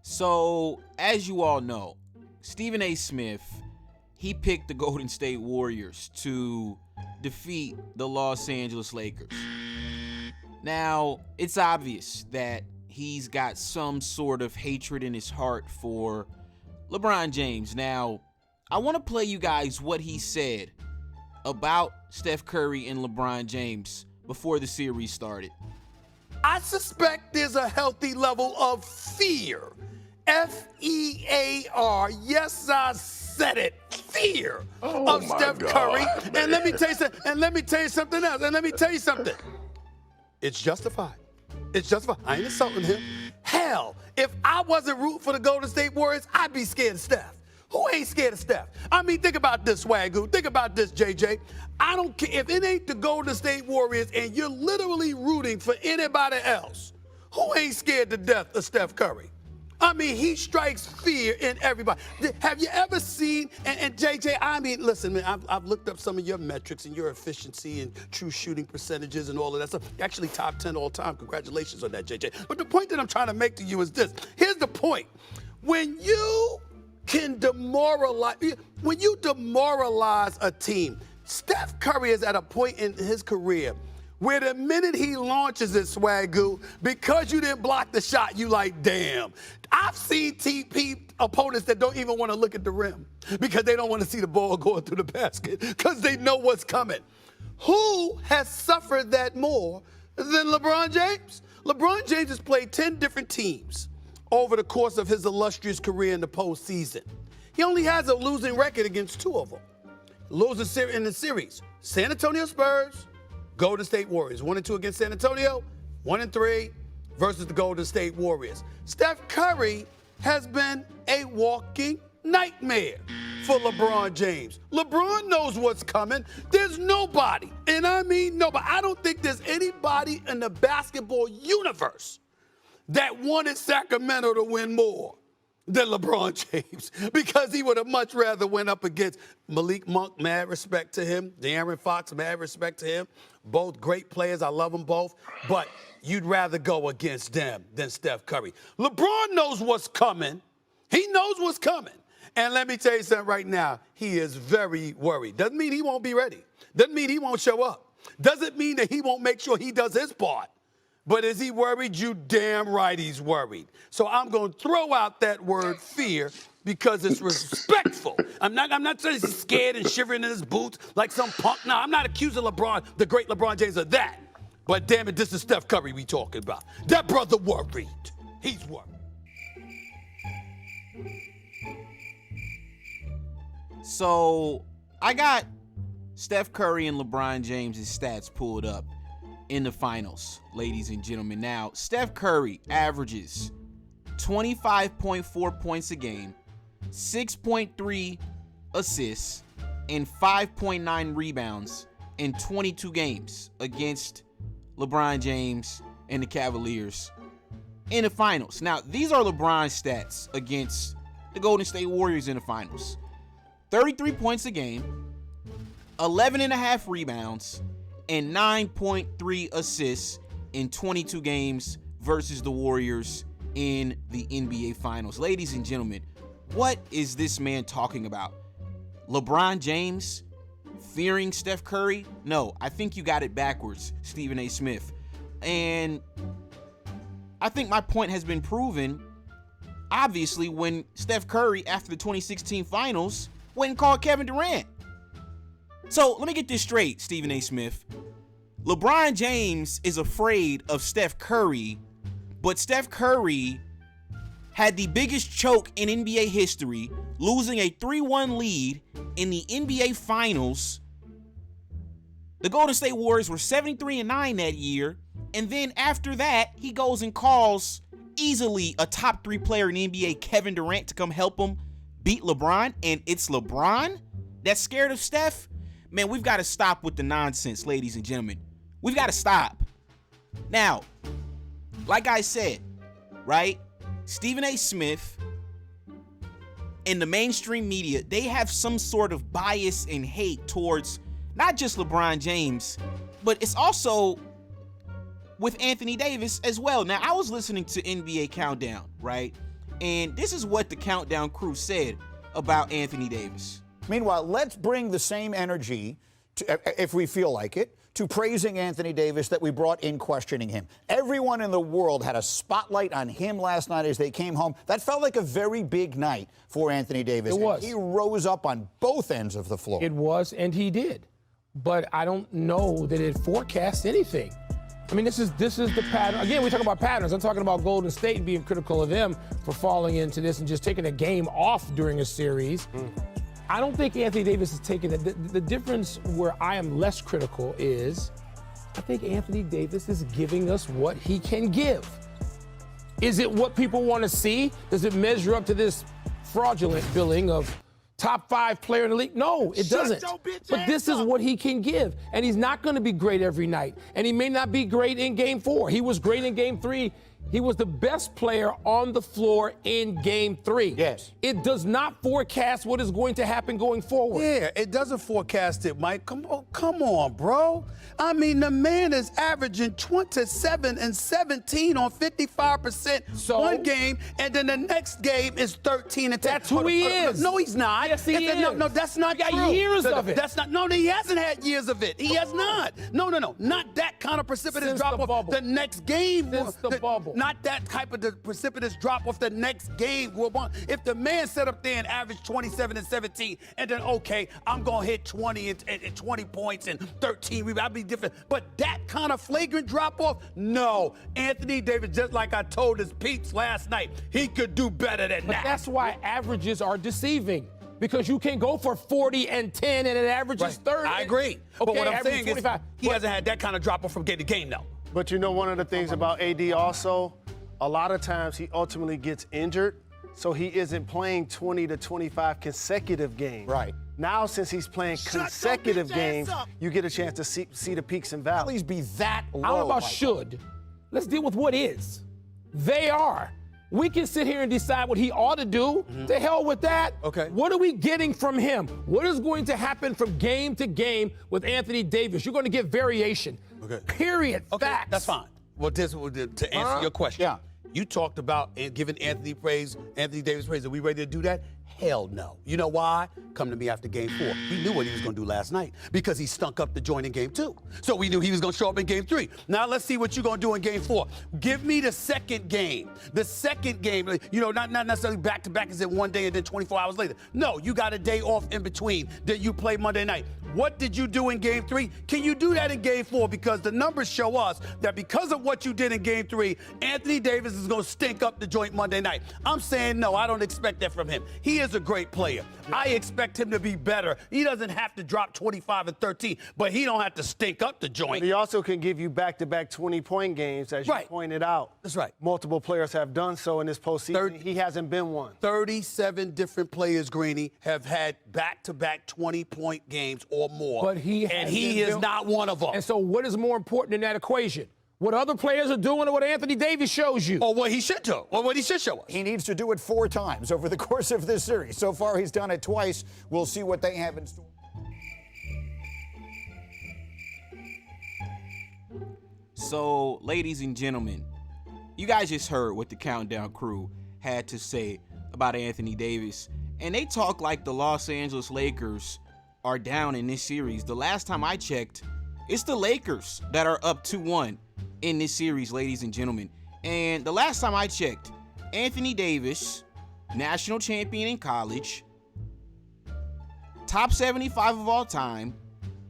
So, as you all know, Stephen A. Smith, he picked the Golden State Warriors to defeat the Los Angeles Lakers. Now, it's obvious that he's got some sort of hatred in his heart for LeBron James. Now, I want to play you guys what he said about Steph Curry and LeBron James before the series started. I suspect there's a healthy level of fear. F-E-A-R. Yes, I said it. Fear of Steph Curry. And let me tell you something. And let me tell you something else. And let me tell you something. It's justified. It's justified. I ain't insulting him. Hell, if I wasn't rooting for the Golden State Warriors, I'd be scared of Steph. Who ain't scared of Steph? I mean, think about this, Swagoo. Think about this, JJ. I don't care if it ain't the Golden State Warriors and you're literally rooting for anybody else. Who ain't scared to death of Steph Curry? I mean, he strikes fear in everybody. Have you ever seen, and JJ, I mean, listen, man, I've looked up some of your metrics and your efficiency and true shooting percentages and all of that stuff. You're actually top 10 all time. Congratulations on that, JJ. But the point that I'm trying to make to you is this. Here's the point. When you demoralize a team, Steph Curry is at a point in his career where the minute he launches it, Swagoo, because you didn't block the shot, you like, damn. I've seen TP opponents that don't even want to look at the rim because they don't want to see the ball going through the basket because they know what's coming. Who has suffered that more than LeBron James? LeBron James has played 10 different teams over the course of his illustrious career in the postseason. He only has a losing record against 2 of them. Losing in the series, San Antonio Spurs, Golden State Warriors. 1 and 2 against San Antonio, 1 and 3 versus the Golden State Warriors. Steph Curry has been a walking nightmare for LeBron James. LeBron knows what's coming. There's nobody, and I mean nobody. I don't think there's anybody in the basketball universe that wanted Sacramento to win more than LeBron James, because he would have much rather went up against Malik Monk, mad respect to him, De'Aaron Fox, mad respect to him. Both great players, I love them both, but you'd rather go against them than Steph Curry. LeBron knows what's coming. He knows what's coming. And let me tell you something right now, he is very worried. Doesn't mean he won't be ready. Doesn't mean he won't show up. Doesn't mean that he won't make sure he does his part. But is he worried? You damn right he's worried. So I'm going to throw out that word fear because it's respectful. I'm not saying he's scared and shivering in his boots like some punk. No, I'm not accusing LeBron, the great LeBron James, of that. But damn it, this is Steph Curry we talking about. That brother worried. He's worried. So I got Steph Curry and LeBron James' stats pulled up in the finals, ladies and gentlemen. Now, Steph Curry averages 25.4 points a game, 6.3 assists, and 5.9 rebounds in 22 games against LeBron James and the Cavaliers in the finals. Now, these are LeBron's stats against the Golden State Warriors in the finals. 33 points a game, 11.5 rebounds, and 9.3 assists in 22 games versus the Warriors in the NBA Finals. Ladies and gentlemen, what is this man talking about? LeBron James fearing Steph Curry? No, I think you got it backwards, Stephen A. Smith. And I think my point has been proven, obviously, when Steph Curry, after the 2016 Finals, went and called Kevin Durant. So let me get this straight, Stephen A. Smith. LeBron James is afraid of Steph Curry, but Steph Curry had the biggest choke in NBA history, losing a 3-1 lead in the NBA Finals. The Golden State Warriors were 73-9 that year, and then after that, he goes and calls easily a top 3 player in the NBA, Kevin Durant, to come help him beat LeBron, and it's LeBron that's scared of Steph? Man, we've got to stop with the nonsense, ladies and gentlemen. We've got to stop. Now, like I said, right? Stephen A. Smith and the mainstream media, they have some sort of bias and hate towards not just LeBron James, but it's also with Anthony Davis as well. Now, I was listening to NBA Countdown, right? And this is what the Countdown crew said about Anthony Davis. Meanwhile, let's bring the same energy, if we feel like it, to praising Anthony Davis that we brought in questioning him. Everyone in the world had a spotlight on him last night as they came home. That felt like a very big night for Anthony Davis. It was. And he rose up on both ends of the floor. It was, and he did. But I don't know that it forecasts anything. I mean, this is the pattern. Again, we talk about patterns. I'm talking about Golden State and being critical of them for falling into this and just taking a game off during a series. I don't think Anthony Davis is taking it. The difference where I am less critical is I think Anthony Davis is giving us what he can give. Is it what people want to see? Does it measure up to this fraudulent billing of top 5 player in the league? No, it doesn't. But this is what he can give. And he's not going to be great every night. And he may not be great in game 4. He was great in game 3. He was the best player on the floor in game 3. Yes. It does not forecast what is going to happen going forward. Yeah, it doesn't forecast it, Mike. Come on, bro. I mean, the man is averaging 27 and 17 on 55% one game, and then the next game is 13 and 10. That's who he is. No, he's not. Yes, he is. No, that's not He got true. years of it. That's not. No, he hasn't had years of it. He has not. No. Not that kind of precipitous Since drop the off. bubble. The next game. Since the bubble. Not that type of the precipitous drop off the next game. If the man set up there and averaged 27 and 17, and then, okay, I'm going to hit 20 and 20 points and 13 rebounds, I'll be different. But that kind of flagrant drop off, no. Anthony Davis, just like I told his peeps last night, he could do better than that. But that's why averages are deceiving. Because you can go for 40 and 10 and it averages 30. I agree. Okay, But what I'm saying 25. is he hasn't had that kind of drop off from game to game, though. But you know, one of the things about AD also, a lot of times he ultimately gets injured, so he isn't playing 20 to 25 consecutive games. Right. Now, since he's playing consecutive games, you get a chance to see the peaks and valleys. Please be that low. I don't know about Michael. should. Let's deal with what is. They are. We can sit here and decide what he ought to do. To hell with that. Okay. What are we getting from him? What is going to happen from game to game with Anthony Davis? You're going to get variation. Okay. Period. Okay, Facts. that's fine. Well, to answer your question, Yeah. you talked about giving Anthony Davis praise. Are we ready to do that? Hell no. You know why? Come to me after game 4. We knew what he was going to do last night because he stunk up the joint in game 2. So we knew he was going to show up in game 3. Now let's see what you're going to do in game 4. Give me the second game. The second game, not necessarily back-to-back is it one day and then 24 hours later. No, you got a day off in between that you play Monday night. What did you do in game 3? Can you do that in game 4? Because the numbers show us that because of what you did in game 3, Anthony Davis is going to stink up the joint Monday night. I'm saying no, I don't expect that from him. He is a great player. I expect him to be better. He doesn't have to drop 25 and 13, but he don't have to stink up the joint. He also can give you back-to-back 20-point games, as you pointed out. That's right. Multiple players have done so in this postseason. He hasn't been one. 37 different players, Greeny, have had back-to-back 20-point games or more. But he is not one of them. And so what is more important in that equation? What other players are doing or what Anthony Davis shows you? Or what he should do, or what he should show us. He needs to do it 4 times over the course of this series. So far, he's done it twice. We'll see what they have in store. So, ladies and gentlemen, you guys just heard what the Countdown crew had to say about Anthony Davis. And they talk like the Los Angeles Lakers are down in this series. The last time I checked, it's the Lakers that are up 2-1 in this series, ladies and gentlemen. And the last time I checked, Anthony Davis, national champion in college, top 75 of all time,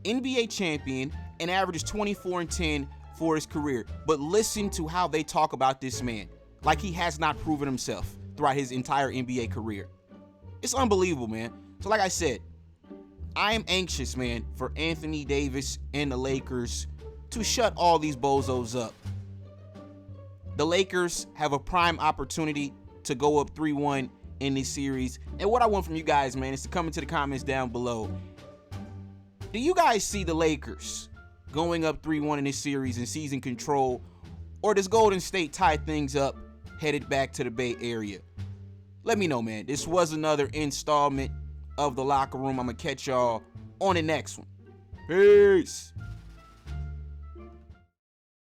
NBA champion, and averages 24 and 10 for his career. But listen to how they talk about this man, like he has not proven himself throughout his entire NBA career. It's unbelievable, man. So like I said, I am anxious, man, for Anthony Davis and the Lakers to shut all these bozos up. The Lakers have a prime opportunity to go up 3-1 in this series. And what I want from you guys, man, is to come into the comments down below. Do you guys see the Lakers going up 3-1 in this series and seizing control? Or does Golden State tie things up, headed back to the Bay Area? Let me know, man. This was another installment of The Locker Room. I'm going to catch y'all on the next one. Peace.